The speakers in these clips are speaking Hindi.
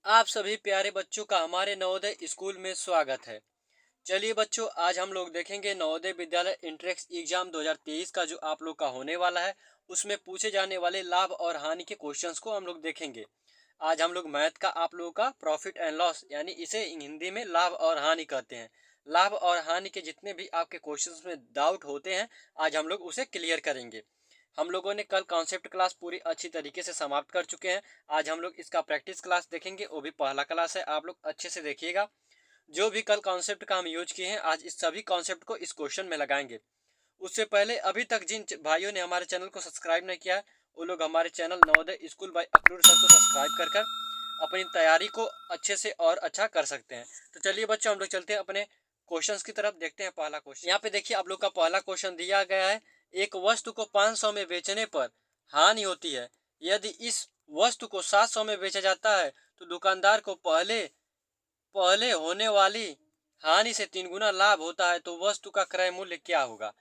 आप सभी प्यारे बच्चों का हमारे नवोदय स्कूल में स्वागत है। चलिए बच्चों, आज हम लोग देखेंगे नवोदय विद्यालय इंट्रेंस एग्जाम 2023 का जो आप लोग का होने वाला है। उसमें पूछे जाने वाले लाभ और हानि के क्वेश्चंस को हम लोग देखेंगे। आज हम लोग मैथ का आप लोगों का प्रॉफिट एंड लॉस यानी इसे हिंदी में लाभ और हानि कहते हैं। लाभ और हानि के जितने भी आपके क्वेश्चंस में डाउट होते हैं, आज हम लोग उसे क्लियर करेंगे। हम लोगों ने कल कॉन्सेप्ट क्लास पूरी अच्छी तरीके से समाप्त कर चुके हैं। आज हम लोग इसका प्रैक्टिस क्लास देखेंगे, वो भी पहला क्लास है, आप लोग अच्छे से देखिएगा। जो भी कल कॉन्सेप्ट का हम यूज किए हैं, आज इस सभी कॉन्सेप्ट को इस क्वेश्चन में लगाएंगे। उससे पहले अभी तक जिन भाइयों ने हमारे चैनल को सब्सक्राइब नहीं किया है, वो लोग हमारे channel Navodaya school by Akrur sir को सब्सक्राइब कर अपनी तैयारी को अच्छे से और अच्छा कर सकते हैं। तो चलिए बच्चों, हम लोग चलते हैं अपने क्वेश्चंस की तरफ। देखते हैं पहला क्वेश्चन। यहाँ पे देखिए, आप लोग का पहला क्वेश्चन दिया गया है। एक वस्तु को 500 में बेचने पर हानि होती है। यदि इस वस्तु को 700 में बेचा जाता है तो दुकानदार को पहले पहले होने वाली हानि से 3 गुना लाभ होता है, तो वस्तु का क्रय मूल्य क्या होगा।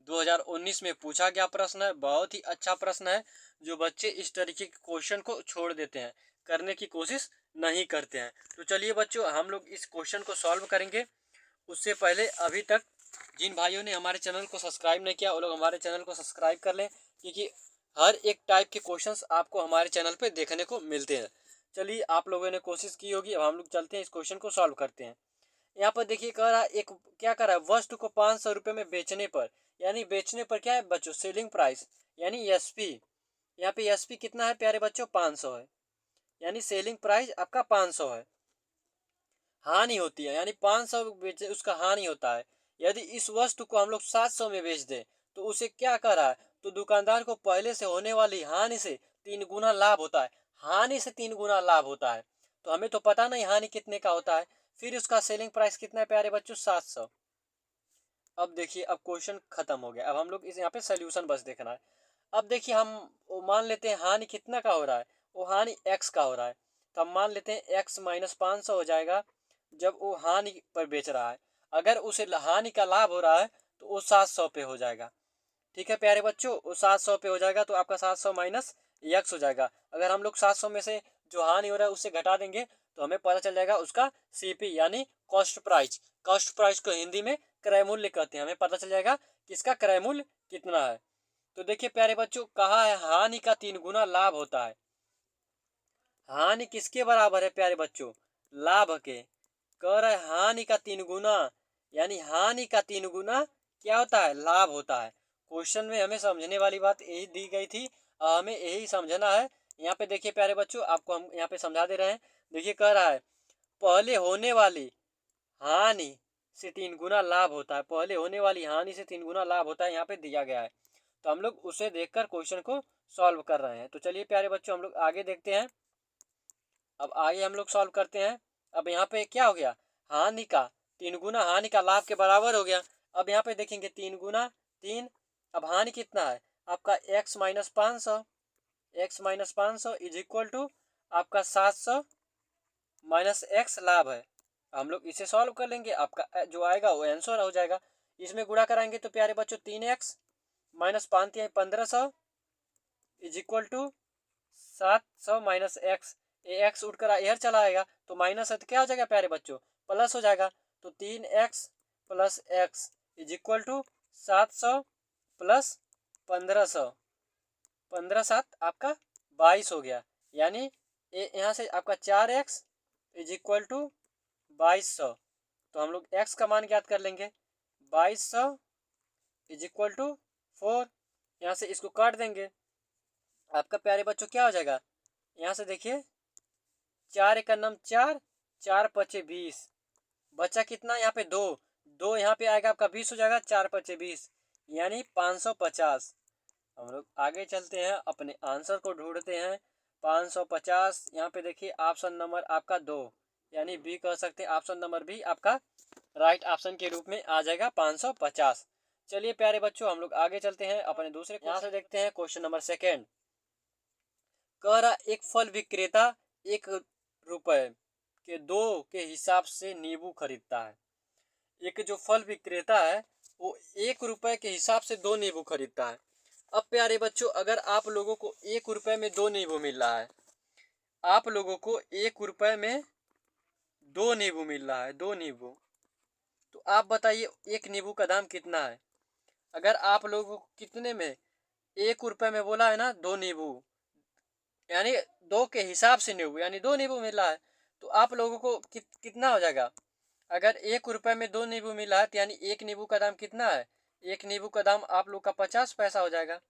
2019 में पूछा गया प्रश्न है। बहुत ही अच्छा प्रश्न है। जो बच्चे इस तरीके के क्वेश्चन को छोड़ देते हैं, करने की कोशिश नहीं करते हैं। तो चलिए बच्चों, हम लोग इस क्वेश्चन को सॉल्व करेंगे। उससे पहले अभी तक जिन भाइयों ने हमारे चैनल को सब्सक्राइब नहीं किया, वो लोग हमारे चैनल को सब्सक्राइब कर लें, क्योंकि हर एक टाइप के क्वेश्चंस आपको हमारे चैनल पे देखने को मिलते हैं। चलिए, आप लोगों ने कोशिश की होगी, अब हम लोग चलते हैं इस क्वेश्चन को सॉल्व करते हैं। यहाँ पर देखिए, कह रहा है एक क्या कर रहा है, वस्तु को 500 रुपये में बेचने पर, यानी बेचने पर क्या है बच्चों, सेलिंग प्राइस यानी एसपी। यहाँ पे एसपी कितना है प्यारे बच्चों, 500 है, यानी सेलिंग प्राइस आपका 500 है। हानि होती है यानी 500 बेचे उसका हानि होता है। यदि इस वस्तु को हम लोग 700 में बेच दें तो उसे क्या कर रहा है, तो दुकानदार को पहले से होने वाली हानि से 3 गुना लाभ होता है। हानि से 3 गुना लाभ होता है, तो हमें तो पता नहीं हानि कितने का होता है। फिर उसका सेलिंग प्राइस कितना है प्यारे बच्चों, 700। अब देखिए, अब क्वेश्चन खत्म हो गया। अब हम लोग इस यहाँ पे सोल्यूशन बस देखना है। अब देखिए, हम वो मान लेते हैं हानि कितना का हो रहा है, वो हानि एक्स का हो रहा है। तो हम मान लेते हैं एक्स माइनस 500 हो जाएगा जब वो हानि पर बेच रहा है। अगर उसे हानि का लाभ हो रहा है तो वो 700 पे हो जाएगा। ठीक है प्यारे बच्चों, वो 700 पे हो जाएगा, तो आपका 700 माइनस एक्स हो जाएगा। अगर हम लोग 700 में से जो हानि हो रहा है उससे घटा देंगे तो हमें पता चल जाएगा उसका सीपी यानी कॉस्ट प्राइस। कॉस्ट प्राइस को हिंदी में क्रय मूल्य कहते हैं। हमें पता चल जाएगा कि इसका क्रय मूल्य कितना है। तो देखिए प्यारे बच्चों, कहा है हानि का 3 गुना लाभ होता है। हानि किसके बराबर है प्यारे बच्चों, लाभ के। कह रहा है हानि का 3 गुना, यानी हानि का 3 गुना क्या होता है, लाभ होता है। क्वेश्चन में हमें समझने वाली बात यही दी गई थी, हमें यही समझना है। यहाँ पे देखिए प्यारे बच्चों, आपको हम यहाँ पे समझा दे रहे हैं। देखिए, कह रहा है पहले होने वाली हानि से 3 गुना लाभ होता है। पहले होने वाली हानि से 3 गुना लाभ होता है, यहाँ पे दिया गया है। तो हम लोग उसे देखकर क्वेश्चन को सॉल्व कर रहे हैं। तो चलिए प्यारे बच्चों, हम लोग आगे देखते हैं। अब आगे हम लोग सॉल्व करते हैं। अब यहाँ पे क्या हो गया, हानि का 3 गुना हानि का लाभ के बराबर हो गया। अब यहाँ पे देखेंगे 3 गुना 3। अब हानि कितना है आपका, x minus 500। X minus 500 is equal to आपका 700 माइनस एक्स लाभ है। हम लोग इसे सॉल्व कर लेंगे, आपका जो आएगा वो आंसर हो जाएगा। इसमें गुणा कराएंगे तो प्यारे बच्चों 3x minus 1500 is equal to 700 minus x. ये एक्स उठकर इधर चला आएगा तो माइनस है, तो क्या हो जाएगा प्यारे बच्चों, प्लस हो जाएगा। तो 3x plus x is equal to 700 plus 1500। 15 7 आपका 22 हो गया। यानी यहाँ से आपका 4x इज इक्वल टू 2200। तो हम लोग x का मान ज्ञात कर लेंगे। 2200 इज इक्वल टू 4। यहाँ से इसको काट देंगे, आपका प्यारे बच्चों क्या हो जाएगा, यहाँ से देखिए 4 एक नम 4, 4 पचे 20, बचा कितना यहाँ पे 2। 2 यहाँ पे आएगा आपका 20 हो जाएगा, 4 पचे 20 यानी 550। हम लोग आगे चलते हैं, अपने आंसर को ढूंढते हैं। 550 यहाँ पे देखिए ऑप्शन नंबर आपका 2 यानी बी कह सकते हैं। ऑप्शन नंबर बी आपका राइट ऑप्शन के रूप में आ जाएगा 550। चलिए प्यारे बच्चों, हम लोग आगे चलते हैं अपने दूसरे, यहाँ से देखते हैं क्वेश्चन नंबर सेकेंड। कह रहा एक फल विक्रेता 1 रुपए के 2 के हिसाब से नींबू खरीदता है। एक जो फल विक्रेता है वो 1 रुपए के हिसाब से 2 नींबू खरीदता है। अब प्यारे बच्चों, अगर आप लोगों को 1 रुपए में 2 नींबू मिल रहा है, आप लोगों को 1 रुपए में 2 नींबू मिल रहा है, 2 नींबू। तो आप बताइए 1 नींबू का दाम कितना है। अगर आप लोगों को कितने में 1 रुपए में बोला है ना 2 नींबू, यानी 2 के हिसाब से नींबू, यानी 2 नींबू मिल रहा है, तो आप लोगों को कितना हो जाएगा। अगर 1 रुपए में 2 नींबू मिला है तो यानी 1 नींबू का दाम कितना है। 1 नींबू का दाम आप लोग का 50 पैसा हो जाएगा।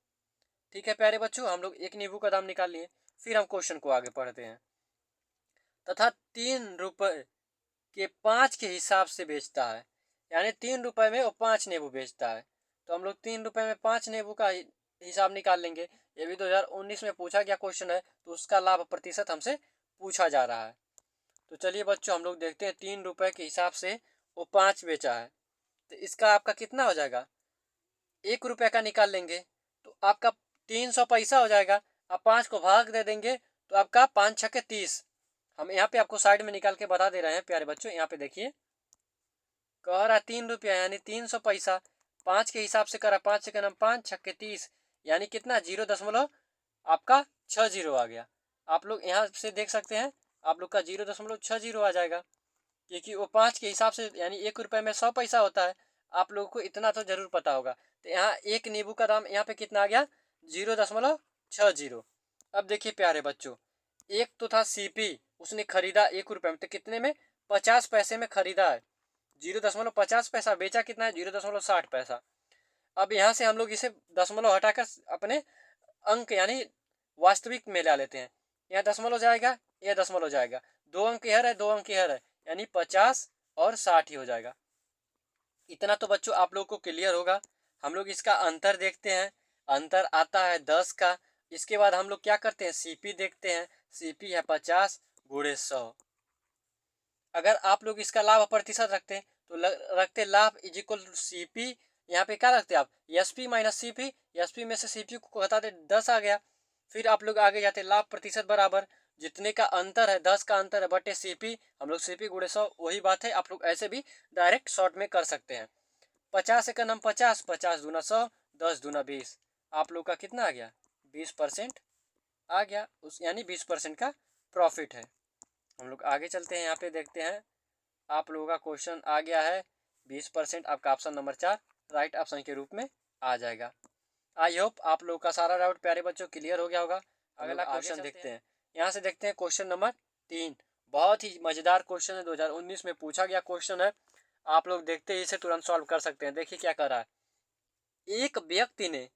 ठीक है प्यारे बच्चों, हम लोग 1 नींबू का दाम निकाल लिए। फिर हम क्वेश्चन को आगे पढ़ते हैं। तथा 3 रुपए के 5 के हिसाब से बेचता है, यानी 3 रुपए में वो 5 नींबू बेचता है। तो हम लोग 3 रुपए में 5 नींबू का हिसाब निकाल लेंगे। ये भी 2019 में पूछा गया क्वेश्चन है, तो उसका लाभ प्रतिशत हमसे पूछा जा रहा है। तो चलिए बच्चों, हम लोग देखते हैं 3 रुपए के हिसाब से वो 5 बेचा है, तो इसका आपका कितना हो जाएगा। 1 रुपए का निकाल लेंगे तो आपका 300 पैसा हो जाएगा। आप 5 को भाग दे देंगे तो आपका 5 छक्के 30। हम यहाँ पे आपको साइड में निकाल के बता दे रहे हैं प्यारे बच्चों। यहाँ पे देखिए, कह रहा 3 रुपया यानी 300 पैसा। 5 के हिसाब से करा, 5 से करा 5 छक्के 30, यानी कितना 0 दशमलव आपका 60 आ गया। आप लोग यहाँ से देख सकते हैं, आप लोग का 0.60 आ जाएगा, क्योंकि वो 5 के हिसाब से यानी 1 रुपए में 100 पैसा होता है। आप लोगों को इतना तो जरूर पता होगा। तो यहाँ 1 नींबू का दाम यहाँ पे कितना आ गया, 0.60। अब देखिए प्यारे बच्चों, एक तो था सीपी, उसने खरीदा 1 रुपए में, तो कितने में 50 पैसे में खरीदा है। 0.50 पैसा बेचा कितना है, 0.60 पैसा। अब यहाँ से हम लोग इसे दशमलव हटाकर अपने अंक यानी वास्तविक में ला लेते हैं। यहाँ दशमलव जाएगा, यह दशमलव जाएगा, 2 अंक इधर है, 2 अंक इधर है, यानी 50 और 60 ही हो जाएगा। इतना तो बच्चों आप लोग को क्लियर होगा। हम लोग इसका अंतर देखते हैं। अंतर आता है 10 का। इसके बाद हम लोग क्या करते हैं, सीपी देखते हैं। सीपी है 50 गुणे 100। अगर आप लोग इसका लाभ प्रतिशत रखते हैं तो रखते लाभ इज इक्वल टू सीपी। यहाँ पे क्या रखते हैं आप, एसपी माइनस सीपी। एसपी में से सीपी को घटाते 10 आ गया। फिर आप लोग आगे जाते लाभ प्रतिशत बराबर जितने का अंतर है, 10 का अंतर है बटे सीपी। हम लोग सीपी गुणे 100, वही बात है। आप लोग ऐसे भी डायरेक्ट शॉर्ट में कर सकते हैं। 50 का नाम 50, 50 दूना 100, 10 दूना 20। आप लोग का कितना आ गया, 20% आ गया। उस यानी 20% का प्रॉफिट है। हम लोग आगे चलते हैं, यहाँ पे देखते हैं। आप लोगों का क्वेश्चन आ गया है 20%। आपका ऑप्शन नंबर 4 राइट ऑप्शन के रूप में आ जाएगा। आई होप आप लोगों का सारा डाउट प्यारे बच्चों क्लियर हो गया होगा। अगला क्वेश्चन देखते हैं। यहाँ से देखते हैं क्वेश्चन नंबर 3। बहुत ही मजेदार क्वेश्चन है, 2019 में पूछा गया क्वेश्चन है। आप लोग देखते ही इसे तुरंत सॉल्व कर सकते हैं। देखिए क्या कर रहा है। एक व्यक्ति ने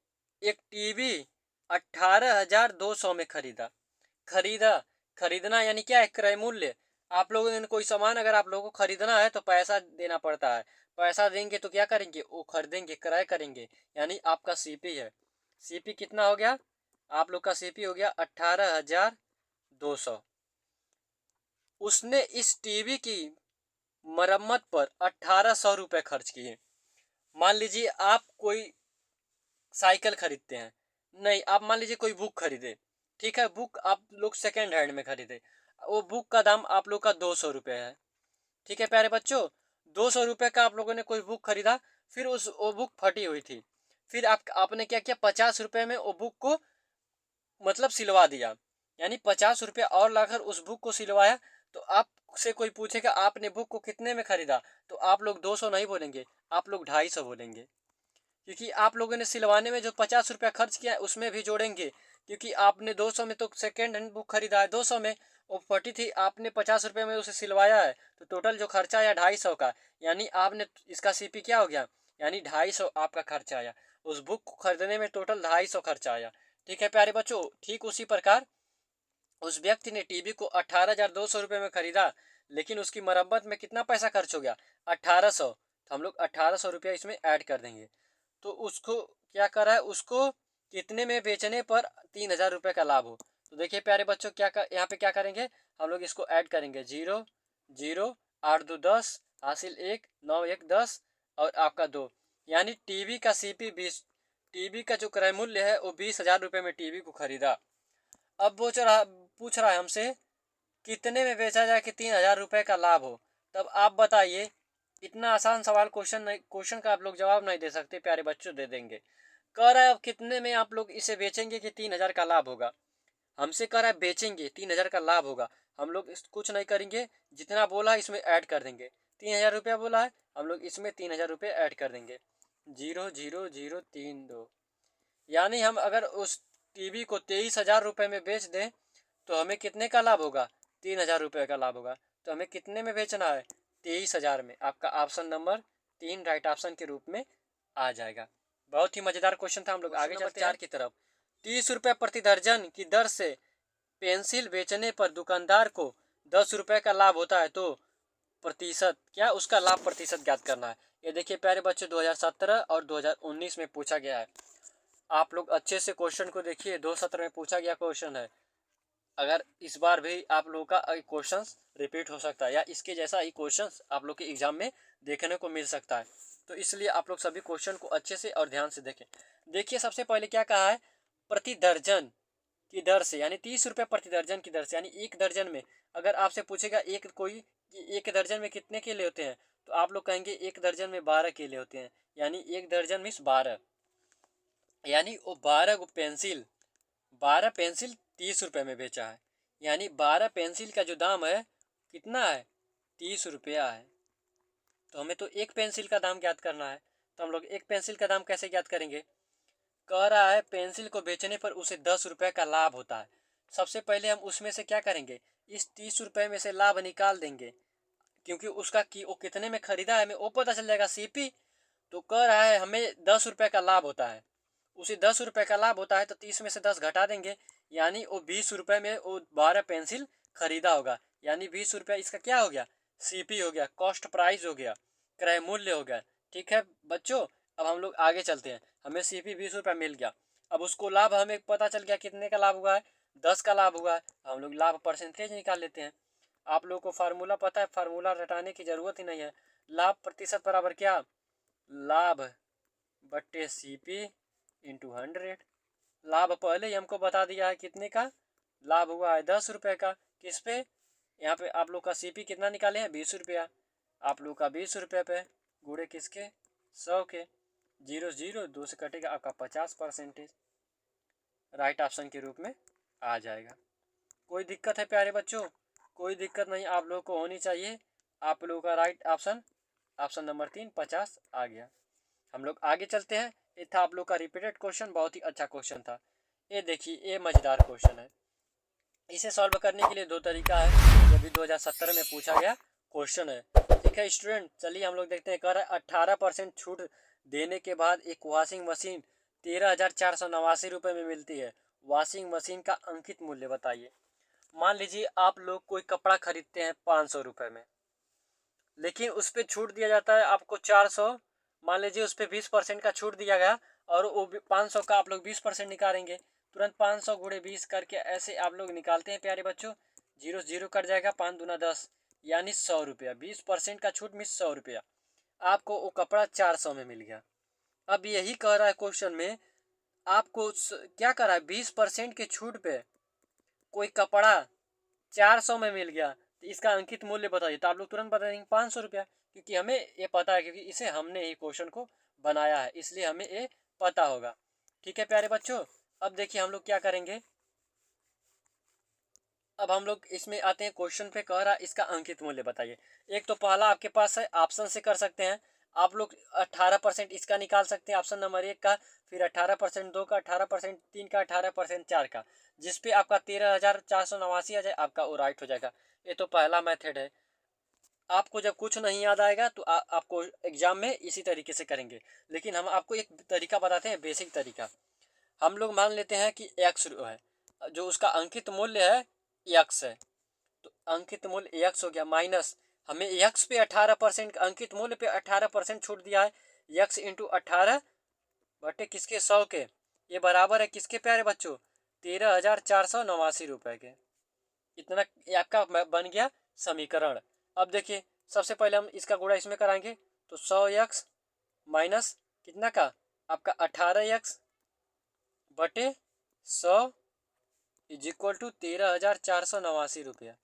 एक टीवी 18,200 में खरीदा। खरीदना यानी क्या है, क्रय मूल्य। आप लोगों ने कोई सामान अगर आप लोगों को खरीदना है तो पैसा देना पड़ता है। पैसा देंगे तो क्या करेंगे, वो खरीदेंगे, क्रय करेंगे, यानी आपका सीपी है। सीपी कितना हो गया, आप लोग का सीपी हो गया 18,200। उसने इस टीवी की मरम्मत पर 1,800 रुपये खर्च किए। मान लीजिए आप कोई साइकिल खरीदते हैं, नहीं आप मान लीजिए कोई बुक खरीदे। ठीक है, बुक आप लोग सेकेंड हैंड में खरीदे। वो बुक का दाम आप लोग का 200 रुपये है। ठीक है प्यारे बच्चों, 200 रुपये का आप लोगों ने कोई बुक खरीदा। फिर वो बुक फटी हुई थी। फिर आपने क्या किया, 50 रुपये में वो बुक को मतलब सिलवा दिया, यानी 50 रुपये और लाकर उस बुक को सिलवाया। तो आपसे कोई पूछेगा आपने बुक को कितने में खरीदा, तो आप लोग 200 नहीं बोलेंगे, आप लोग 250 बोलेंगे, क्योंकि आप लोगों ने सिलवाने में जो 50 रुपया खर्च किया है उसमें भी जोड़ेंगे। क्योंकि आपने 200 में तो सेकेंड हैंड बुक खरीदा है, 200 में वो फटी थी, आपने 50 रुपये में उसे सिलवाया है, तो टोटल जो खर्चा आया 250 का, यानी आपने इसका सीपी क्या हो गया, यानी 250 आपका खर्चा आया। उस बुक को खरीदने में टोटल 250 खर्चा आया। ठीक है प्यारे बच्चों, ठीक उसी प्रकार उस व्यक्ति ने टीवी को 18,200 रुपये में खरीदा, लेकिन उसकी मरम्मत में कितना पैसा खर्च हो गया, 1,800। तो हम लोग 1,800 रुपया इसमें ऐड कर देंगे। तो उसको क्या करा है, उसको कितने में बेचने पर 3,000 रुपये का लाभ हो। तो देखिए प्यारे बच्चों, यहाँ पे क्या करेंगे, हम लोग इसको ऐड करेंगे। 0 0 8 2 10 हासिल 1 9 1 10 और आपका 2, यानी टीवी का सीपी 20। टीवी का जो क्रय मूल्य है वो 20,000 रुपये में टीवी को खरीदा। अब पूछ रहा है हमसे कितने में बेचा जाए कि 3,000 रुपये का लाभ हो। तब आप बताइए, इतना आसान सवाल क्वेश्चन का आप लोग जवाब नहीं दे सकते प्यारे बच्चों, दे देंगे। कह रहा है अब कितने में आप लोग इसे बेचेंगे कि 3,000 का लाभ होगा। हमसे कह रहा है बेचेंगे, 3,000 का लाभ होगा। हम लोग कुछ नहीं करेंगे, जितना बोला है इसमें ऐड कर देंगे। 3,000 रुपया बोला है, हम लोग इसमें 3,000 रुपये ऐड कर देंगे। 0,0,032, यानी हम अगर उस टीवी को 23,000 रुपये में बेच दें तो हमें कितने का लाभ होगा? 3,000 रुपये का लाभ होगा। तो हमें कितने में बेचना है? 23,000 में। आपका ऑप्शन नंबर 3 राइट ऑप्शन के रूप में आ जाएगा। बहुत ही मज़ेदार क्वेश्चन था। हम लोग आगे चलते हैं 4 की तरफ। 30 रुपये प्रति दर्जन की दर से पेंसिल बेचने पर दुकानदार को 10 रुपये का लाभ होता है, तो प्रतिशत क्या उसका लाभ प्रतिशत ज्ञात करना है। ये देखिए प्यारे बच्चों, 2017 और 2019 में पूछा गया है। आप लोग अच्छे से क्वेश्चन को देखिए, 2017 में पूछा गया क्वेश्चन है। अगर इस बार भी आप लोगों का क्वेश्चन रिपीट हो सकता है या इसके जैसा ही क्वेश्चन आप लोग के एग्जाम में देखने को मिल सकता है, तो इसलिए आप लोग सभी क्वेश्चन को अच्छे से और ध्यान से देखें। देखिए सबसे पहले क्या कहा है? प्रति दर्जन की दर से, यानी 30 रुपये प्रति दर्जन की दर से, यानी एक दर्जन में अगर आपसे पूछेगा एक दर्जन में कितने केले होते हैं, तो आप लोग कहेंगे एक दर्जन में 12 केले होते हैं, यानी एक दर्जन मीन्स 12, यानी वो 12 पेंसिल 30 रुपये में बेचा है, यानी 12 पेंसिल का जो दाम है कितना है? 30 रुपया है। तो हमें तो एक पेंसिल का दाम ज्ञात करना है, तो हम लोग एक पेंसिल का दाम कैसे ज्ञात करेंगे? कह रहा है पेंसिल को बेचने पर उसे 10 रुपये का लाभ होता है। सबसे पहले हम उसमें से क्या करेंगे? इस 30 रुपये में से लाभ निकाल देंगे, क्योंकि उसका वो कितने में खरीदा है हमें वो पता चल जाएगा, सीपी। तो कह रहा है हमें 10 रुपये का लाभ होता है, उसे 10 रुपये का लाभ होता है, तो 30 में से 10 घटा देंगे, यानी वो 20 रुपये में वो 12 पेंसिल खरीदा होगा, यानी 20 रुपये इसका क्या हो गया? सीपी हो गया, कॉस्ट प्राइस हो गया, क्रय मूल्य हो गया। ठीक है बच्चों, अब हम लोग आगे चलते हैं। हमें सीपी 20 रुपये मिल गया, अब उसको लाभ हमें पता चल गया कितने का लाभ हुआ है? 10 का लाभ हुआ है। हम लोग लाभ परसेंटेज निकाल लेते हैं। आप लोगों को फार्मूला पता है, फार्मूला रटाने की ज़रूरत ही नहीं है। लाभ प्रतिशत बराबर क्या? लाभ बट्टे सीपी इंटू 100। लाभ पहले ही हमको बता दिया है कितने का लाभ हुआ है? 10 रुपये का। किस पे? यहाँ पे आप लोग का सीपी कितना निकाले हैं? 20 रुपया। आप लोग का 20 रुपये पे गुड़े किसके? 100 के। 0,0,2 से कटेगा आपका 50%, राइट ऑप्शन के रूप में आ जाएगा। कोई दिक्कत है प्यारे बच्चों? कोई दिक्कत नहीं आप लोगों को होनी चाहिए। आप लोगों का राइट ऑप्शन ऑप्शन नंबर 3 50 आ गया। हम लोग आगे चलते हैं। ये था आप लोग का रिपीटेड क्वेश्चन, बहुत ही अच्छा क्वेश्चन था। ये देखिए ये मज़ेदार क्वेश्चन है। इसे सॉल्व करने के लिए दो तरीका है, ये भी 2017 में पूछा गया क्वेश्चन है। ठीक है स्टूडेंट, चलिए हम लोग देखते हैं। कह रहा है 18% छूट देने के बाद एक वॉशिंग मशीन 13,489 रुपये में मिलती है। वॉशिंग मशीन का अंकित मूल्य बताइए। मान लीजिए आप लोग कोई कपड़ा खरीदते हैं 500 रुपये में, लेकिन उस पर छूट दिया जाता है आपको 400। मान लीजिए उस पर 20% का छूट दिया गया और वो 500 का आप लोग 20% निकालेंगे। तुरंत 500 गुणे 20 करके ऐसे आप लोग निकालते हैं प्यारे बच्चों। 0 0 कट जाएगा, 5 दूना 10, यानी 100 रुपया। 20% का छूट मिस 100 रुपया। आपको वो कपड़ा 400 में मिल गया। अब यही कह रहा है क्वेश्चन में, आपको क्या कर रहा है? 20% के छूट पे कोई कपड़ा 400 में मिल गया, तो इसका अंकित मूल्य बताइए। तो आप लोग तुरंत बता देंगे 500 रुपया, क्योंकि हमें ये पता है, क्योंकि इसे हमने ही क्वेश्चन को बनाया है, इसलिए हमें ये पता होगा। ठीक है प्यारे बच्चों, अब देखिए हम लोग क्या करेंगे। अब हम लोग इसमें आते हैं, क्वेश्चन पे कह रहा है इसका अंकित मूल्य बताइए। एक तो पहला आपके पास है, ऑप्शन से कर सकते हैं आप लोग। 18% इसका निकाल सकते हैं, ऑप्शन नंबर 1 का, फिर 18% 2 का, 18% 3 का, 18% 4 का, जिसपे आपका 13,489 आ जाए, आपका वो राइट हो जाएगा। ये तो पहला मेथड है। आपको जब कुछ नहीं याद आएगा तो आपको एग्जाम में इसी तरीके से करेंगे, लेकिन हम आपको एक तरीका बताते हैं, बेसिक तरीका। हम लोग मान लेते हैं कि एक्स है, जो उसका अंकित मूल्य है एक्स है, तो अंकित मूल्य एक्स हो गया, माइनस हमें एक्स पे 18% अंकित मूल्य पे 18% छूट दिया है। एक्स इंटू 18 बटे किसके? 100 के। ये बराबर है किसके प्यारे बच्चों? 13,489 रुपये के। इतना आपका बन गया समीकरण। अब देखिए सबसे पहले हम इसका गुणा इसमें कराएंगे, तो 100x माइनस कितना का? आपका 18x बटे 100 इज इक्वल टू 13,489 रुपया।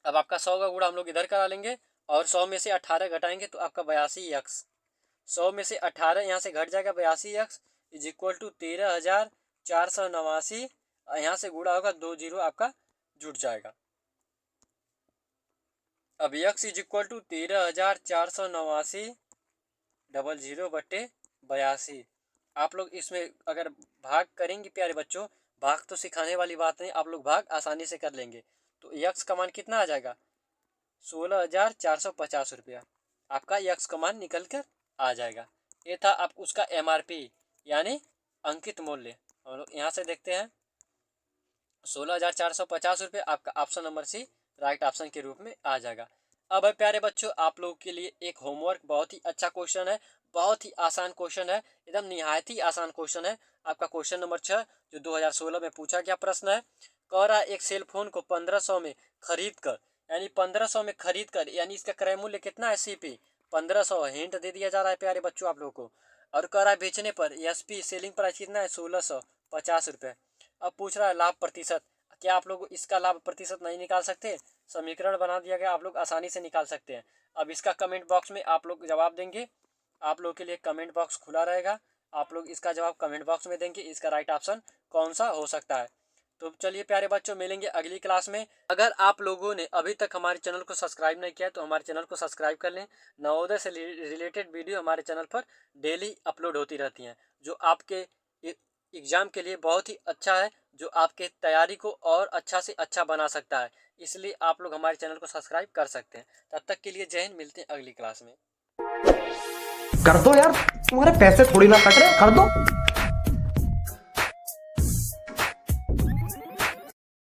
अब आपका 100 का गुणा हम लोग इधर करा लेंगे और 100 में से 18 घटाएंगे तो आपका 82x। 100 में से 18 यहाँ से घट जाएगा, 82x इज इक्वल टू 13,489 489, यहाँ से गुणा होगा 2 जीरो आपका जुट जाएगा। अब x इज इक्वल टू 13,489 00/82। आप लोग इसमें अगर भाग करेंगे प्यारे बच्चों, भाग तो सिखाने वाली बात नहीं, आप लोग भाग आसानी से कर लेंगे। तो x का मान कितना आ जाएगा? 16,450 रुपया आपका x का मान निकल कर आ जाएगा। ये था आप उसका MRP यानी अंकित मूल्य। हम लोग यहाँ से देखते हैं 16,450 रुपये आपका option number C right option के रूप में आ जाएगा। अब है प्यारे बच्चों आप लोगों के लिए एक होमवर्क, बहुत ही अच्छा क्वेश्चन है, बहुत ही आसान क्वेश्चन है, एकदम निहायत ही आसान क्वेश्चन है। आपका क्वेश्चन नंबर 6 जो 2016 में पूछा गया प्रश्न है। कह रहा एक सेल फोन को 1500 में खरीद कर, यानी 1500 में खरीद कर, यानी इसका क्रय मूल्य कितना है? CP 1500 हिंट दे दिया जा रहा है प्यारे बच्चों आप लोगों को। और कह रहा है बेचने पर SP सेलिंग प्राइस कितना है? 1650 रुपये। अब पूछ रहा है लाभ प्रतिशत। क्या आप लोग इसका लाभ प्रतिशत नहीं निकाल सकते? समीकरण बना दिया गया, आप लोग आसानी से निकाल सकते हैं। अब इसका कमेंट बॉक्स में आप लोग जवाब देंगे, आप लोग के लिए कमेंट बॉक्स खुला रहेगा, आप लोग इसका जवाब कमेंट बॉक्स में देंगे इसका राइट ऑप्शन कौन सा हो सकता है। तो चलिए प्यारे बच्चों मिलेंगे अगली क्लास में। अगर आप लोगों ने अभी तक हमारे चैनल को सब्सक्राइब नहीं किया तो हमारे चैनल को सब्सक्राइब कर लें। नवोदय से रिलेटेड वीडियो हमारे चैनल पर डेली अपलोड होती रहती हैं, जो आपके एग्ज़ाम के लिए बहुत ही अच्छा है, जो आपके तैयारी को और अच्छा से अच्छा बना सकता है। इसलिए आप लोग हमारे चैनल को सब्सक्राइब कर सकते हैं। तब तक के लिए जय हिंद, मिलते हैं अगली क्लास में। कर दो यार, तुम्हारे पैसे थोड़ी ना कट रहे, कर दो।